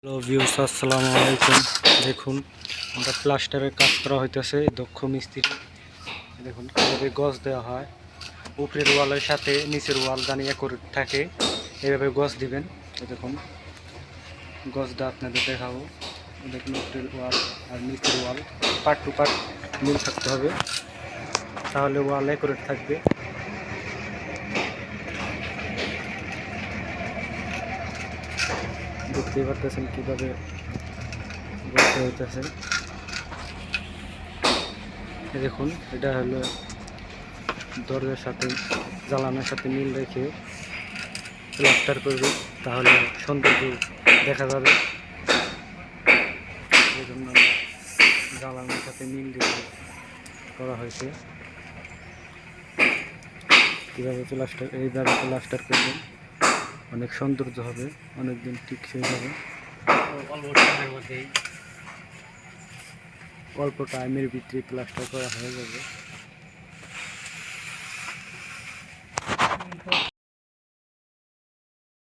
Hello viewers, আসসালামু আলাইকুম। দেখুন, আমরা প্লাস্টারের কাজ করা হইতেছে। দক্ষ মিস্ত্রি দেখুন কীভাবে গজ দেওয়া হয়। উপরের ওয়ালের সাথে নিচের ওয়াল জানি অ্যাকুরেট থাকে, এভাবে গজ দিবেন। দেখুন গজটা আপনাদের দেখাবো। দেখুন উপরের ওয়াল আর নিচের ওয়াল পার্ট টু পার্ট মিল থাকতে হবে, তাহলে ওয়াল অ্যাকুরেট থাকবে। দেখতেই পারতেছেন কীভাবে গজটা হইতেছে। দেখুন এটা হলো দরজার সাথে জ্বালানোর সাথে মিল রেখে প্লাস্টার করবে, তাহলে সৌন্দর্য দেখা যাবে। এই জন্য জ্বালানোর সাথে মিল রেখে করা হয়েছে। কীভাবে প্লাস্টার, এইভাবে প্লাস্টার করবেন, অনেক সৌন্দর্য হবে, অনেক দিন টিকসই হবে। অল্প টাইমের ভিতরে প্লাস্টার করা হয়ে যাবে।